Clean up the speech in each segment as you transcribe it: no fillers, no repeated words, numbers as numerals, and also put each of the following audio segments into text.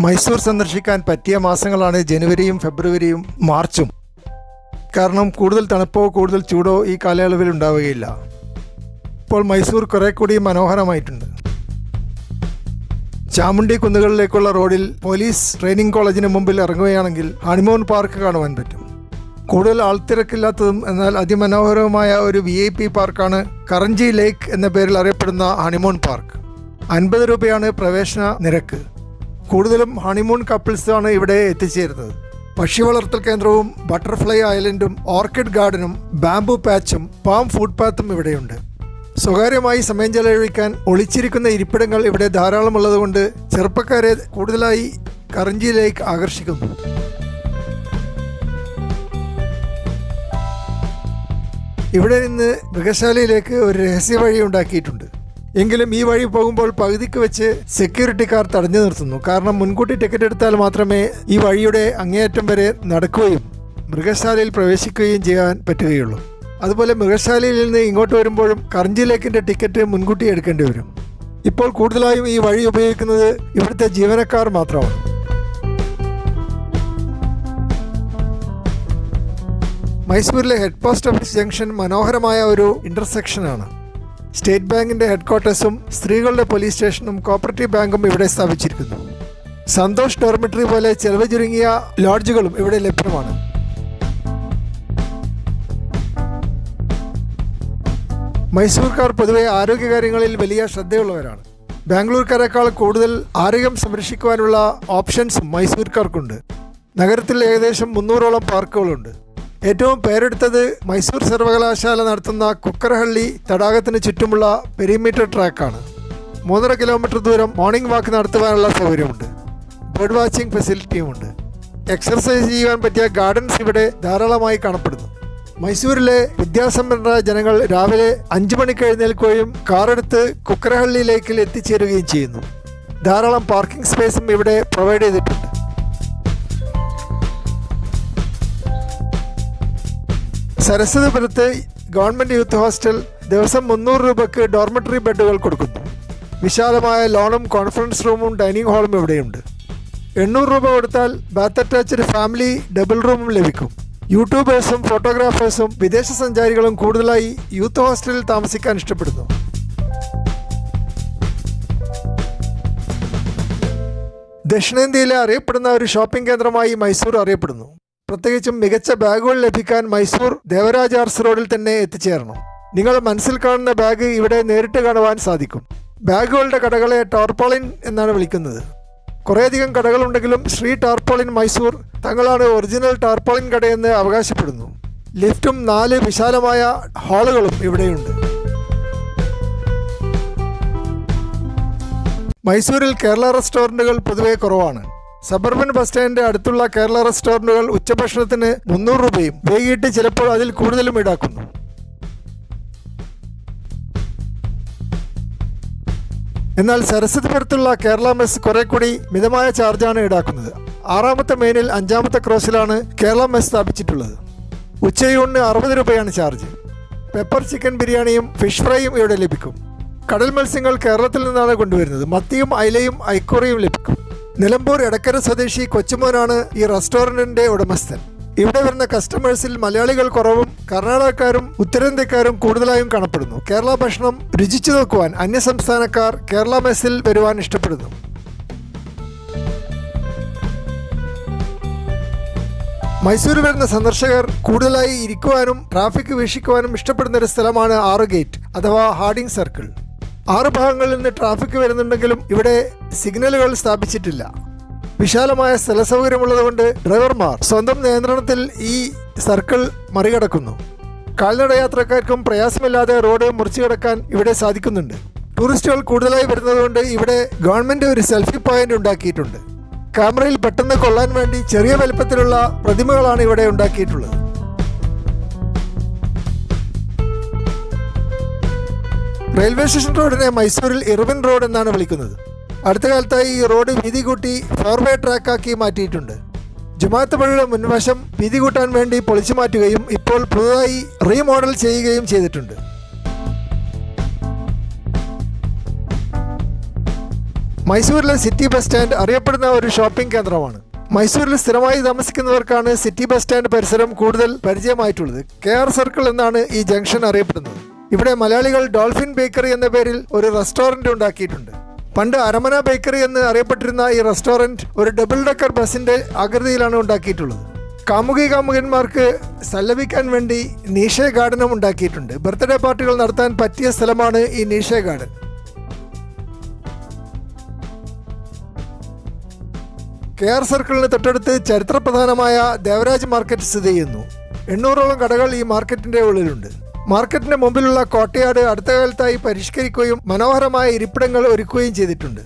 മൈസൂർ സന്ദർശിക്കാൻ പറ്റിയ മാസങ്ങളാണ് ജനുവരിയും ഫെബ്രുവരിയും മാർച്ചും. കാരണം കൂടുതൽ തണുപ്പോ കൂടുതൽ ചൂടോ ഈ കാലയളവിൽ ഉണ്ടാവുകയില്ല. ഇപ്പോൾ മൈസൂർ കുറെ കൂടി മനോഹരമായിട്ടുണ്ട്. ചാമുണ്ഡി കുന്നുകളിലേക്കുള്ള റോഡിൽ പോലീസ് ട്രെയിനിങ് കോളേജിന് മുമ്പിൽ ഇറങ്ങുകയാണെങ്കിൽ ഹണിമൂൺ പാർക്ക് കാണുവാൻ പറ്റും. കൂടുതൽ ആൾത്തിരക്കില്ലാത്തതും എന്നാൽ അതിമനോഹരവുമായ ഒരു VIP പാർക്കാണ് കറഞ്ചി ലേക്ക് എന്ന പേരിൽ അറിയപ്പെടുന്ന ഹണിമൂൺ പാർക്ക്. 50 രൂപയാണ് പ്രവേശന നിരക്ക്. കൂടുതലും ഹണിമൂൺ കപ്പിൾസാണ് ഇവിടെ എത്തിച്ചേരുന്നത്. പക്ഷി വളർത്തൽ കേന്ദ്രവും ബട്ടർഫ്ലൈ ഐലൻഡും ഓർക്കിഡ് ഗാർഡനും ബാംബു പാച്ചും പാം ഫുട്പാത്തും ഇവിടെയുണ്ട്. സ്വകാര്യമായി സമയം ചെലവഴിക്കാൻ ഒളിച്ചിരിക്കുന്ന ഇരിപ്പിടങ്ങൾ ഇവിടെ ധാരാളമുള്ളതുകൊണ്ട് ചെറുപ്പക്കാരെ കൂടുതലായി കറഞ്ചി ലേക്ക് ആകർഷിക്കുന്നു. ഇവിടെ നിന്ന് മൃഗശാലയിലേക്ക് ഒരു രഹസ്യ വഴി ഉണ്ടാക്കിയിട്ടുണ്ട്. എങ്കിലും ഈ വഴി പോകുമ്പോൾ പകുതിക്ക് വെച്ച് സെക്യൂരിറ്റിക്കാർ തടഞ്ഞു നിർത്തുന്നു. കാരണം മുൻകൂട്ടി ടിക്കറ്റ് എടുത്താൽ മാത്രമേ ഈ വഴിയുടെ അങ്ങേയറ്റം വരെ നടക്കുകയും മൃഗശാലയിൽ പ്രവേശിക്കുകയും ചെയ്യാൻ പറ്റുകയുള്ളൂ. അതുപോലെ മൃഗശാലയിൽ നിന്ന് ഇങ്ങോട്ട് വരുമ്പോഴും കറഞ്ചി ലേക്കിൻ്റെ ടിക്കറ്റ് മുൻകൂട്ടി എടുക്കേണ്ടി വരും. ഇപ്പോൾ കൂടുതലായും ഈ വഴി ഉപയോഗിക്കുന്നത് ഇവിടുത്തെ ജീവനക്കാർ മാത്രമാണ്. മൈസൂരിലെ ഹെഡ് പോസ്റ്റ് ഓഫീസ് ജംഗ്ഷൻ മനോഹരമായ ഒരു ഇൻ്റർസെക്ഷനാണ്. സ്റ്റേറ്റ് ബാങ്കിൻ്റെ ഹെഡ്ക്വാർട്ടേഴ്സും സ്ത്രീകളുടെ പോലീസ് സ്റ്റേഷനും കോപ്പറേറ്റീവ് ബാങ്കും ഇവിടെ സ്ഥാപിച്ചിരിക്കുന്നു. സന്തോഷ് ഡോർമെട്രി പോലെ ചെലവ് ചുരുങ്ങിയ ലോഡ്ജുകളും ഇവിടെ ലഭ്യമാണ്. മൈസൂർക്കാർ പൊതുവെ ആരോഗ്യകാര്യങ്ങളിൽ വലിയ ശ്രദ്ധയുള്ളവരാണ്. ബാംഗ്ലൂർക്കാരെക്കാൾ കൂടുതൽ ആരോഗ്യം സംരക്ഷിക്കുവാനുള്ള ഓപ്ഷൻസും മൈസൂർക്കാർക്കുണ്ട്. നഗരത്തിൽ ഏകദേശം 300ഓളം പാർക്കുകളുണ്ട്. ഏറ്റവും പേരെടുത്തത് മൈസൂർ സർവകലാശാല നടത്തുന്ന കുക്കരഹള്ളി തടാകത്തിന് ചുറ്റുമുള്ള പെരിമീറ്റർ ട്രാക്കാണ്. 3.5 കിലോമീറ്റർ ദൂരം മോർണിംഗ് വാക്ക് നടത്തുവാനുള്ള സൗകര്യമുണ്ട്. Bird watching ഫെസിലിറ്റിയുമുണ്ട്. എക്സർസൈസ് ചെയ്യാൻ പറ്റിയ ഗാർഡൻസ് ഇവിടെ ധാരാളമായി കാണപ്പെടുന്നു. മൈസൂരിലെ വിദ്യാസമ്പന്നരായ ജനങ്ങൾ രാവിലെ 5 മണിക്ക് എഴുന്നേൽക്കുകയും കാറെടുത്ത് കുക്കരഹള്ളി ലേക്കിൽ എത്തിച്ചേരുകയും ചെയ്യുന്നു. ധാരാളം പാർക്കിംഗ് സ്പേസും ഇവിടെ പ്രൊവൈഡ് ചെയ്തിട്ടുണ്ട്. സരസ്വതിപുരത്ത് ഗവൺമെൻറ് യൂത്ത് ഹോസ്റ്റൽ ദിവസം 300 രൂപയ്ക്ക് ഡോർമെറ്ററി ബെഡുകൾ കൊടുക്കുന്നു. വിശാലമായ ലോണും കോൺഫറൻസ് റൂമും ഡൈനിങ് ഹാളും ഇവിടെയുണ്ട്. 800 രൂപ കൊടുത്താൽ ബാത്ത് അറ്റാച്ച്ഡ് ഫാമിലി ഡബിൾ റൂമും ലഭിക്കും. യൂട്യൂബേഴ്സും ഫോട്ടോഗ്രാഫേഴ്സും വിദേശ സഞ്ചാരികളും കൂടുതലായി യൂത്ത് ഹോസ്റ്റലിൽ താമസിക്കാൻ ഇഷ്ടപ്പെടുന്നു. ദക്ഷിണേന്ത്യയിലെ അറിയപ്പെടുന്ന ഒരു ഷോപ്പിംഗ് കേന്ദ്രമായി മൈസൂർ അറിയപ്പെടുന്നു. പ്രത്യേകിച്ചും മികച്ച ബാഗുകൾ ലഭിക്കാൻ മൈസൂർ ദേവരാജ് ആർട്സ് റോഡിൽ തന്നെ എത്തിച്ചേരണം. നിങ്ങൾ മനസ്സിൽ കാണുന്ന ബാഗ് ഇവിടെ നേരിട്ട് കാണുവാൻ സാധിക്കും. ബാഗുകളുടെ കടകളെ ടാർപോളിൻ എന്നാണ് വിളിക്കുന്നത്. കുറേയധികം കടകളുണ്ടെങ്കിലും ശ്രീ ടാർപോളിൻ മൈസൂർ തങ്ങളാണ് ഒറിജിനൽ ടാർപോളിൻ കടയെന്ന് അവകാശപ്പെടുന്നു. ലിഫ്റ്റും 4 വിശാലമായ ഹാളുകളും ഇവിടെയുണ്ട്. മൈസൂരിൽ കേരള റെസ്റ്റോറൻറ്റുകൾ പൊതുവെ കുറവാണ്. സബർബൻ ബസ് സ്റ്റാൻഡിന്റെ അടുത്തുള്ള കേരള റെസ്റ്റോറൻറ്റുകൾ ഉച്ചഭക്ഷണത്തിന് 300 രൂപയും വൈകിട്ട് ചിലപ്പോൾ അതിൽ കൂടുതലും ഈടാക്കുന്നു. എന്നാൽ സരസ്വതിപുരത്തുള്ള കേരള മെസ് കുറെ കൂടി മിതമായ ചാർജാണ് ഈടാക്കുന്നത്. 6ാമത്തെ മെയിനിൽ 5ാമത്തെ ക്രോസിലാണ് കേരള മെസ് സ്ഥാപിച്ചിട്ടുള്ളത്. ഉച്ചയൂണിന് 60 രൂപയാണ് ചാർജ്. പെപ്പർ ചിക്കൻ ബിരിയാണിയും ഫിഷ് ഫ്രൈയും ഇവിടെ ലഭിക്കും. കടൽ മത്സ്യങ്ങൾ കേരളത്തിൽ നിന്നാണ് കൊണ്ടുവരുന്നത്. മത്തിയും അയലയും ഐക്കൂറയും ലഭിക്കും. നിലമ്പൂർ എടക്കര സ്വദേശി കൊച്ചുമോനാണ് ഈ റെസ്റ്റോറൻറ്റിൻ്റെ ഉടമസ്ഥൻ. ഇവിടെ വരുന്ന കസ്റ്റമേഴ്സിൽ മലയാളികൾ കുറവും കർണാടകക്കാരും ഉത്തരേന്ത്യക്കാരും കൂടുതലായും കാണപ്പെടുന്നു. കേരള ഭക്ഷണം രുചിച്ചു നോക്കുവാൻ അന്യസംസ്ഥാനക്കാർ കേരള മെസ്സിൽ വരുവാൻ ഇഷ്ടപ്പെടുന്നു. മൈസൂർ വരുന്ന സന്ദർശകർ കൂടുതലായി ഇരിക്കുവാനും ട്രാഫിക് വീക്ഷിക്കുവാനും ഇഷ്ടപ്പെടുന്ന ഒരു സ്ഥലമാണ് 6 ഗേറ്റ് അഥവാ ഹാർഡിംഗ് സർക്കിൾ. 6 ഭാഗങ്ങളിൽ നിന്ന് ട്രാഫിക് വരുന്നുണ്ടെങ്കിലും ഇവിടെ സിഗ്നലുകൾ സ്ഥാപിച്ചിട്ടില്ല. വിശാലമായ സ്ഥലസൗകര്യമുള്ളതുകൊണ്ട് ഡ്രൈവർമാർ സ്വന്തം നിയന്ത്രണത്തിൽ ഈ സർക്കിൾ മറികടക്കുന്നു. കാൽനട യാത്രക്കാർക്കും പ്രയാസമില്ലാതെ റോഡ് മുറിച്ചു കടക്കാൻ ഇവിടെ സാധിക്കുന്നുണ്ട്. ടൂറിസ്റ്റുകൾ കൂടുതലായി വരുന്നതുകൊണ്ട് ഇവിടെ ഗവൺമെൻറ് ഒരു സെൽഫി പോയിന്റ് ഉണ്ടാക്കിയിട്ടുണ്ട്. ക്യാമറയിൽ പെട്ടെന്ന് കൊള്ളാൻ വേണ്ടി ചെറിയ വലിപ്പത്തിലുള്ള പ്രതിമകളാണ് ഇവിടെ ഉണ്ടാക്കിയിട്ടുള്ളത്. റെയിൽവേ സ്റ്റേഷൻ റോഡിനെ മൈസൂരിൽ ഇർവിൻ റോഡ് എന്നാണ് വിളിക്കുന്നത്. അടുത്ത കാലത്തായി ഈ റോഡ് വീതി കൂട്ടി 4-വേ ട്രാക്കാക്കി മാറ്റിയിട്ടുണ്ട്. ജുമാഅത്ത് പള്ളിയുടെ മുൻവശം വീതി കൂട്ടാൻ വേണ്ടി പൊളിച്ചു മാറ്റുകയും ഇപ്പോൾ പുതുതായി റീമോഡൽ ചെയ്യുകയും ചെയ്തിട്ടുണ്ട്. മൈസൂരിലെ സിറ്റി ബസ് സ്റ്റാൻഡ് അറിയപ്പെടുന്ന ഒരു ഷോപ്പിംഗ് കേന്ദ്രമാണ്. മൈസൂരിൽ സ്ഥിരമായി താമസിക്കുന്നവർക്കാണ് സിറ്റി ബസ് സ്റ്റാൻഡ് പരിസരം കൂടുതൽ പരിചയമായിട്ടുള്ളത്. KR സർക്കിൾ എന്നാണ് ഈ ജംഗ്ഷൻ അറിയപ്പെടുന്നത്. ഇവിടെ മലയാളികൾ ഡോൾഫിൻ ബേക്കറി എന്ന പേരിൽ ഒരു റെസ്റ്റോറൻറ്റ് ഉണ്ടാക്കിയിട്ടുണ്ട്. പണ്ട് അരമന ബേക്കറി എന്ന് അറിയപ്പെട്ടിരുന്ന ഈ റെസ്റ്റോറൻറ്റ് ഒരു ഡബിൾ ഡെക്കർ ബസിൻ്റെ ആകൃതിയിലാണ് ഉണ്ടാക്കിയിട്ടുള്ളത്. കാമുകന്മാർക്ക് സല്ലപിക്കാൻ വേണ്ടി നീഷേ ഗാർഡനും ഉണ്ടാക്കിയിട്ടുണ്ട്. ബർത്ത്ഡേ പാർട്ടികൾ നടത്താൻ പറ്റിയ സ്ഥലമാണ് ഈ നീഷേ ഗാർഡൻ. KR സർക്കിളിന് തൊട്ടടുത്ത് ചരിത്രപ്രധാനമായ ദേവരാജ് മാർക്കറ്റ് സ്ഥിതി ചെയ്യുന്നു. 800ഓളം കടകൾ ഈ മാർക്കറ്റിന്റെ ഉള്ളിലുണ്ട്. മാർക്കറ്റിന്റെ മുമ്പിലുള്ള കോട്ടയാട് അടുത്ത കാലത്തായി പരിഷ്കരിക്കുകയും മനോഹരമായ ഇരിപ്പിടങ്ങൾ ഒരുക്കുകയും ചെയ്തിട്ടുണ്ട്.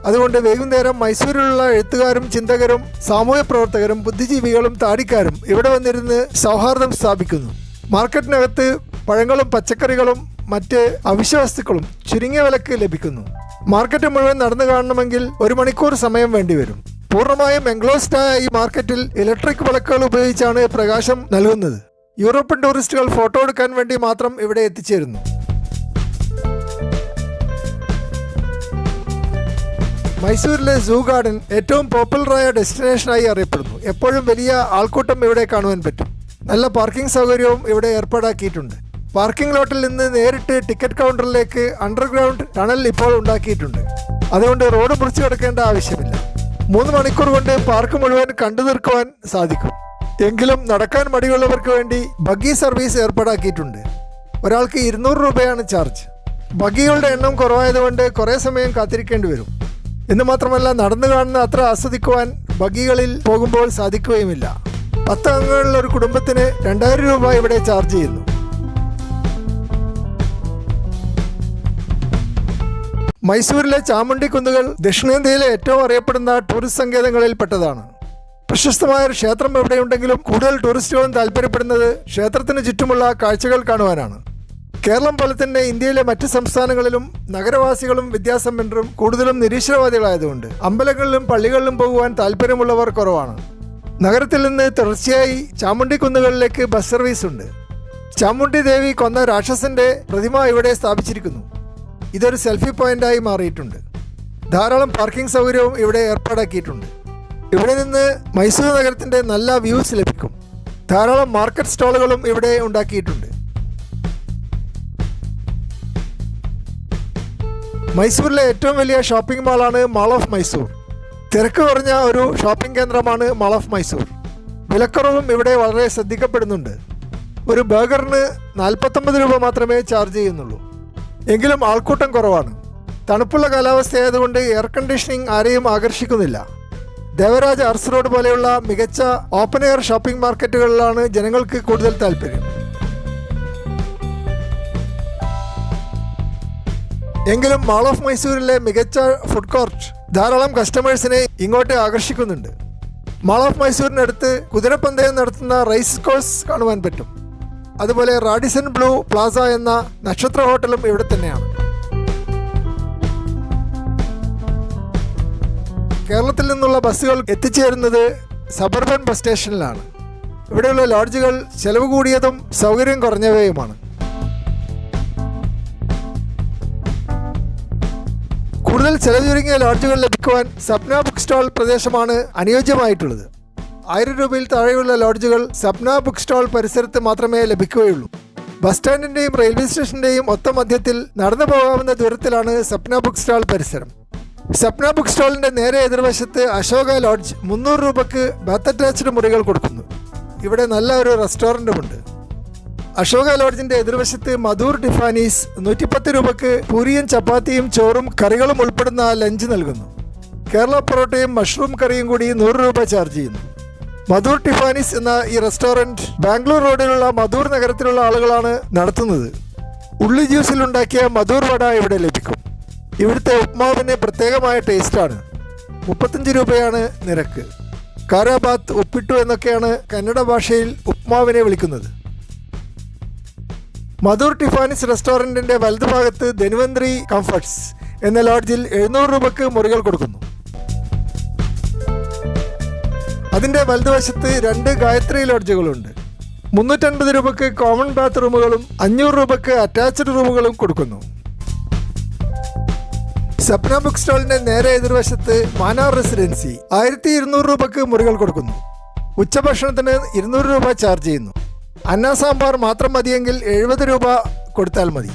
അതുകൊണ്ട് വൈകുന്നേരം മൈസൂരിലുള്ള എഴുത്തുകാരും ചിന്തകരും സാമൂഹ്യ പ്രവർത്തകരും ബുദ്ധിജീവികളും താടിക്കാരും ഇവിടെ വന്നിരുന്ന് സൗഹാർദ്ദം സ്ഥാപിക്കുന്നു. മാർക്കറ്റിനകത്ത് പഴങ്ങളും പച്ചക്കറികളും മറ്റ് അവശ്യ വസ്തുക്കളും ചുരുങ്ങിയ വിലക്ക് ലഭിക്കുന്നു. മാർക്കറ്റ് മുഴുവൻ നടന്നു കാണണമെങ്കിൽ 1 മണിക്കൂർ സമയം വേണ്ടിവരും. പൂർണ്ണമായും എൻക്ലോസ്ഡായ ഈ മാർക്കറ്റിൽ ഇലക്ട്രിക് വിളക്കുകൾ ഉപയോഗിച്ചാണ് പ്രകാശം നൽകുന്നത്. യൂറോപ്യൻ ടൂറിസ്റ്റുകൾ ഫോട്ടോ എടുക്കാൻ വേണ്ടി മാത്രം ഇവിടെ എത്തിച്ചേരുന്നു. മൈസൂരിലെ സൂ ഗാർഡൻ ഏറ്റവും പോപ്പുലറായ ഡെസ്റ്റിനേഷനായി അറിയപ്പെടുന്നു. എപ്പോഴും വലിയ ആൾക്കൂട്ടം ഇവിടെ കാണുവാൻ പറ്റും. നല്ല പാർക്കിംഗ് സൗകര്യവും ഇവിടെ ഏർപ്പാടാക്കിയിട്ടുണ്ട്. പാർക്കിംഗ് ലോട്ടിൽ നിന്ന് നേരിട്ട് ടിക്കറ്റ് കൗണ്ടറിലേക്ക് അണ്ടർഗ്രൗണ്ട് ടണൽ ഇപ്പോൾ ഉണ്ടാക്കിയിട്ടുണ്ട്. അതുകൊണ്ട് റോഡ് മുറിച്ചു കിടക്കേണ്ട ആവശ്യമില്ല. 3 മണിക്കൂർ കൊണ്ട് പാർക്ക് മുഴുവൻ കണ്ടു തീർക്കുവാൻ സാധിക്കും. എങ്കിലും നടക്കാൻ മടിയുള്ളവർക്ക് വേണ്ടി ബഗ്ഗി സർവീസ് ഏർപ്പാടാക്കിയിട്ടുണ്ട്. ഒരാൾക്ക് 200 രൂപയാണ് ചാർജ്. ബഗ്ഗികളുടെ എണ്ണം കുറവായതുകൊണ്ട് കുറേ സമയം കാത്തിരിക്കേണ്ടി വരും. എന്ന് മാത്രമല്ല, നടന്നു കാണുന്ന അത്ര ആസ്വദിക്കുവാൻ ബഗ്ഗികളിൽ പോകുമ്പോൾ സാധിക്കുകയുമില്ല. 10 അംഗങ്ങളുള്ള ഒരു കുടുംബത്തിന് 2000 രൂപ ഇവിടെ ചാർജ് ചെയ്യുന്നു. മൈസൂരിലെ ചാമുണ്ഡി കുന്നുകൾ ദക്ഷിണേന്ത്യയിലെ ഏറ്റവും അറിയപ്പെടുന്ന ടൂറിസ്റ്റ് സങ്കേതങ്ങളിൽ പെട്ടതാണ്. പ്രശസ്തമായ ഒരു ക്ഷേത്രം എവിടെയുണ്ടെങ്കിലും കൂടുതൽ ടൂറിസ്റ്റുകളും താല്പര്യപ്പെടുന്നത് ക്ഷേത്രത്തിന് ചുറ്റുമുള്ള കാഴ്ചകൾ കാണുവാനാണ്. കേരളം പോലെ തന്നെ ഇന്ത്യയിലെ മറ്റ് സംസ്ഥാനങ്ങളിലും നഗരവാസികളും വിദ്യാസമ്പന്നരും കൂടുതലും നിരീശ്വരവാദികളായതുകൊണ്ട് അമ്പലങ്ങളിലും പള്ളികളിലും പോകുവാൻ താല്പര്യമുള്ളവർ കുറവാണ്. നഗരത്തിൽ നിന്ന് തുടർച്ചയായി ചാമുണ്ഡി കുന്നുകളിലേക്ക് ബസ് സർവീസ് ഉണ്ട്. ചാമുണ്ഡി ദേവി കൊന്ന രാക്ഷസന്റെ പ്രതിമ ഇവിടെ സ്ഥാപിച്ചിരിക്കുന്നു. ഇതൊരു സെൽഫി പോയിന്റായി മാറിയിട്ടുണ്ട്. ധാരാളം പാർക്കിംഗ് സൗകര്യവും ഇവിടെ ഏർപ്പാടാക്കിയിട്ടുണ്ട്. ഇവിടെ നിന്ന് മൈസൂർ നഗരത്തിൻ്റെ നല്ല വ്യൂസ് ലഭിക്കും. ധാരാളം മാർക്കറ്റ് സ്റ്റാളുകളും ഇവിടെ ഉണ്ടാക്കിയിട്ടുണ്ട്. മൈസൂരിലെ ഏറ്റവും വലിയ ഷോപ്പിംഗ് മാളാണ് മാൾ ഓഫ് മൈസൂർ. തിരക്ക് കുറഞ്ഞ ഒരു ഷോപ്പിംഗ് കേന്ദ്രമാണ് മാൾ ഓഫ് മൈസൂർ. വിലക്കുറവും ഇവിടെ വളരെ ശ്രദ്ധിക്കപ്പെടുന്നുണ്ട്. ഒരു ബർഗറിന് 49 രൂപ മാത്രമേ ചാർജ് ചെയ്യുന്നുള്ളൂ. എങ്കിലും ആൾക്കൂട്ടം കുറവാണ്. തണുപ്പുള്ള കാലാവസ്ഥയായതുകൊണ്ട് എയർ കണ്ടീഷനിങ് ആരെയും ആകർഷിക്കുന്നില്ല. ദേവരാജ് അർസ് റോഡ് പോലെയുള്ള മികച്ച ഓപ്പൺ എയർ ഷോപ്പിംഗ് മാർക്കറ്റുകളിലാണ് ജനങ്ങൾക്ക് കൂടുതൽ താല്പര്യം. എങ്കിലും മാൾ ഓഫ് മൈസൂരിലെ മികച്ച ഫുഡ് കോർട്ട് ധാരാളം കസ്റ്റമേഴ്സിനെ ഇങ്ങോട്ട് ആകർഷിക്കുന്നുണ്ട്. മാൾ ഓഫ് മൈസൂരിനടുത്ത് കുതിരപ്പന്തയം നടത്തുന്ന റേസ് കോഴ്സ് കാണുവാൻ പറ്റും. അതുപോലെ റാഡിസൺ ബ്ലൂ പ്ലാസ എന്ന നക്ഷത്ര ഹോട്ടലും ഇവിടെ തന്നെയാണ്. കേരളത്തിൽ നിന്നുള്ള ബസ്സുകൾ എത്തിച്ചേരുന്നത് സബർബൻ ബസ് സ്റ്റേഷനിലാണ്. ഇവിടെയുള്ള ലോഡ്ജുകൾ ചെലവ് കൂടിയതും സൗകര്യം കുറഞ്ഞവയുമാണ്. കൂടുതൽ ചെലവ് ചുരുങ്ങിയ ലോഡ്ജുകൾ ലഭിക്കുവാൻ സപ്ന ബുക്ക് സ്റ്റാൾ പ്രദേശമാണ് അനുയോജ്യമായിട്ടുള്ളത്. 1000 രൂപയിൽ താഴെയുള്ള ലോഡ്ജുകൾ സപ്ന ബുക്ക് സ്റ്റാൾ പരിസരത്ത് മാത്രമേ ലഭിക്കുകയുള്ളൂ. ബസ് സ്റ്റാൻഡിൻ്റെയും റെയിൽവേ സ്റ്റേഷൻ്റെയും ഒത്ത മധ്യത്തിൽ നടന്നു പോകാവുന്ന ദൂരത്തിലാണ് സപ്ന ബുക്ക് സ്റ്റാൾ പരിസരം. സപ്ന ബുക്ക് സ്റ്റാളിൻ്റെ നേരെ എതിർവശത്ത് അശോക ലോഡ്ജ് 300 രൂപയ്ക്ക് ബാത്ത് അറ്റാച്ച്ഡ് മുറികൾ കൊടുക്കുന്നു. ഇവിടെ നല്ല ഒരു റെസ്റ്റോറൻറ്റുമുണ്ട്. അശോക ലോഡ്ജിൻ്റെ എതിർവശത്ത് മധൂർ ടിഫാനീസ് 110 രൂപയ്ക്ക് പൂരിയും ചപ്പാത്തിയും ചോറും കറികളും ഉൾപ്പെടുന്ന ലഞ്ച് നൽകുന്നു. കേരള പൊറോട്ടയും മഷ്റൂം കറിയും കൂടി 100 രൂപ ചാർജ് ചെയ്യുന്നു. മധൂർ ടിഫാനീസ് എന്ന ഈ റെസ്റ്റോറൻറ്റ് ബാംഗ്ലൂർ റോഡിലുള്ള മധൂർ നഗരത്തിലുള്ള ആളുകളാണ് നടത്തുന്നത്. ഉള്ളി ജ്യൂസിൽ ഉണ്ടാക്കിയ മധൂർ വട ഇവിടെ ലഭിക്കും. ഇവിടുത്തെ ഉപ്മാവിന് പ്രത്യേകമായ ടേസ്റ്റാണ്. 35 രൂപയാണ് നിരക്ക്. കാരാബാത്ത്, ഉപ്പിട്ടു എന്നൊക്കെയാണ് കന്നഡ ഭാഷയിൽ ഉപ്മാവിനെ വിളിക്കുന്നത്. മധൂർ ടിഫാനീസ് റെസ്റ്റോറൻറ്റിൻ്റെ വലതുഭാഗത്ത് ധന്വന്ത്രി കംഫർട്ട്സ് എന്ന ലോഡ്ജിൽ 700 രൂപയ്ക്ക് മുറികൾ കൊടുക്കുന്നു. അതിൻ്റെ വലതുവശത്ത് 2 ഗായത്രി ലോഡ്ജുകളുണ്ട്. 350 രൂപയ്ക്ക് കോമൺ ബാത്ത് റൂമുകളും 500 രൂപയ്ക്ക് അറ്റാച്ച്ഡ് റൂമുകളും കൊടുക്കുന്നു. സപ്ന ബുക്ക് സ്റ്റാളിന്റെ നേരെ എതിർവശത്ത് മാനാർ റെസിഡൻസി 1200 രൂപക്ക് മുറികൾ കൊടുക്കുന്നു. ഉച്ചഭക്ഷണത്തിന് 200 രൂപ ചാർജ് ചെയ്യുന്നു. അന്ന സാമ്പാർ മാത്രം മതിയെങ്കിൽ 70 രൂപ കൊടുത്താൽ മതി.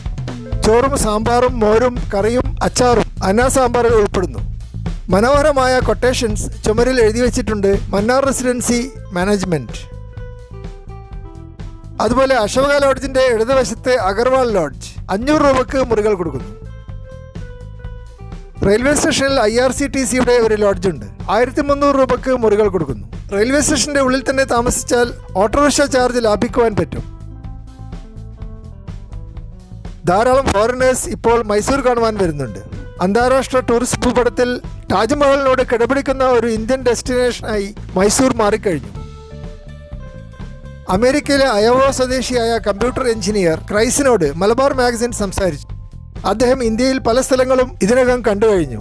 ചോറും സാമ്പാറും മോരും കറിയും അച്ചാറും അന്ന സാമ്പാറിൽ ഉൾപ്പെടുന്നു. മനോഹരമായ കൊട്ടേഷൻസ് ചുമരിൽ എഴുതി വച്ചിട്ടുണ്ട് മന്നാർ റെസിഡൻസി മാനേജ്മെൻറ്റ്. അതുപോലെ അശോക ലോഡ്ജിൻ്റെ ഇടതുവശത്ത് അഗർവാൾ ലോഡ്ജ് 500 രൂപക്ക് മുറികൾ കൊടുക്കുന്നു. റെയിൽവേ സ്റ്റേഷനിൽ IRCTCയുടെ ഒരു ലോഡ്ജുണ്ട്. 1300 രൂപക്ക് മുറികൾ കൊടുക്കുന്നു. റെയിൽവേ സ്റ്റേഷൻ്റെ ഉള്ളിൽ തന്നെ താമസിച്ചാൽ ഓട്ടോറിക്ഷ ചാർജ് ലാഭിക്കുവാൻ പറ്റും. ധാരാളം ഫോറിനേഴ്സ് ഇപ്പോൾ മൈസൂർ കാണുവാൻ വരുന്നുണ്ട്. അന്താരാഷ്ട്ര ടൂറിസ്റ്റ് ഭൂപടത്തിൽ താജ്മഹലിനോട് കിടപിടിക്കുന്ന ഒരു ഇന്ത്യൻ ഡെസ്റ്റിനേഷനായി മൈസൂർ മാറിക്കഴിഞ്ഞു. അമേരിക്കയിലെ അയോവ സ്വദേശിയായ കമ്പ്യൂട്ടർ എഞ്ചിനീയർ ക്രൈസിനോട് മലബാർ മാഗസിൻ സംസാരിച്ചു. അദ്ദേഹം ഇന്ത്യയിൽ പല സ്ഥലങ്ങളും ഇതിനകം കണ്ടുകഴിഞ്ഞു.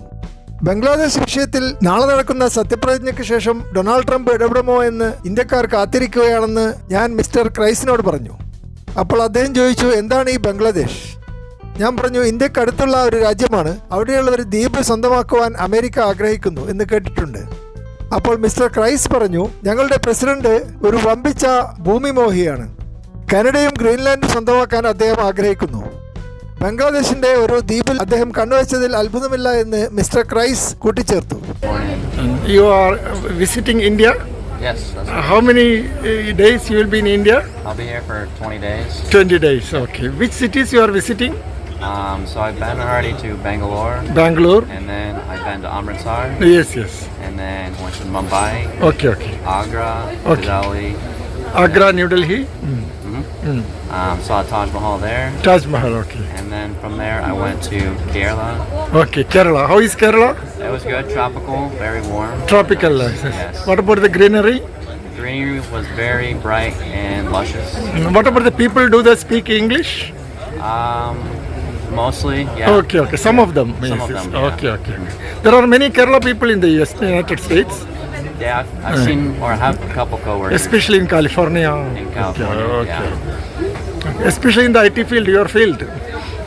ബംഗ്ലാദേശ് വിഷയത്തിൽ നാളെ നടക്കുന്ന സത്യപ്രതിജ്ഞയ്ക്ക് ശേഷം ഡൊണാൾഡ് ട്രംപ് ഇടപെടുമോ എന്ന് ഇന്ത്യക്കാർ കാത്തിരിക്കുകയാണെന്ന് ഞാൻ മിസ്റ്റർ ക്രൈസിനോട് പറഞ്ഞു. അപ്പോൾ അദ്ദേഹം ചോദിച്ചു, എന്താണ് ഈ ബംഗ്ലാദേശ്? ഞാൻ പറഞ്ഞു, ഇന്ത്യക്ക് അടുത്തുള്ള ഒരു രാജ്യമാണ്. അവിടെയുള്ള ഒരു ദ്വീപ് സ്വന്തമാക്കുവാൻ അമേരിക്ക ആഗ്രഹിക്കുന്നു എന്ന് കേട്ടിട്ടുണ്ട്. അപ്പോൾ മിസ്റ്റർ ക്രൈസ് പറഞ്ഞു, ഞങ്ങളുടെ പ്രസിഡന്റ് ഒരു വമ്പിച്ച ഭൂമിമോഹിയാണ്. കാനഡയും ഗ്രീൻലാൻഡും സ്വന്തമാക്കാൻ അദ്ദേഹം ആഗ്രഹിക്കുന്നു. ബംഗ്ലാദേശിന്റെ ഒരു ദ്വീപിൽ അദ്ദേഹം കണ്ണുവച്ചതിൽ അത്ഭുതമില്ല എന്ന് മിസ്റ്റർ ക്രൈസ് കൂട്ടിച്ചേർത്തു. You are visiting India? Yes. How many days you will be in India? I'll be here for 20 days. 20 days, okay. Which cities you are visiting? So I've been already to Bangalore. Bangalore? And then I've been to Amritsar. Yes, yes. And then went to Mumbai. Okay, okay. Agra, Okay. Delhi. Agra, New Delhi? Saw Taj Mahal there. Taj Mahal, okay. And then from there I went to Kerala. Okay, Kerala. How is Kerala? It was good, tropical, very warm. Tropical, yes. Yes. What about the greenery? The greenery was very bright and luscious. What about the people? Do they speak English? Mostly, yeah. Okay, okay. Some of them. Some yes, of yes. them, yeah. Okay, okay. There are many Kerala people in the United States, Yeah, I've seen or have a couple coworkers especially in California. in California. Okay, Yeah. okay. Especially in the IT field, your field.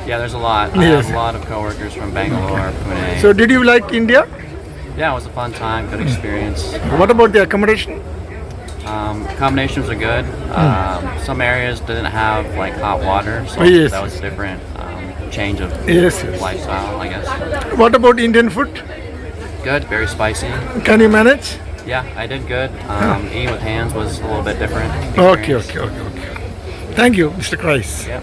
Yeah, there's a lot. I Yes. have a lot of coworkers from Bangalore, Pune. So, did you like India? Yeah, it was a fun time, good experience. What about the accommodation? Combinations are good. Some areas didn't have like hot water, so Oh, yes. that was a different change of Yes, yes. lifestyle, I guess. What about Indian food? Good, very spicy. Can you manage? Yeah, I did good. Eating with hands was a little bit different. Okay, okay, okay, okay. Thank you, Mr. Christ. Yeah.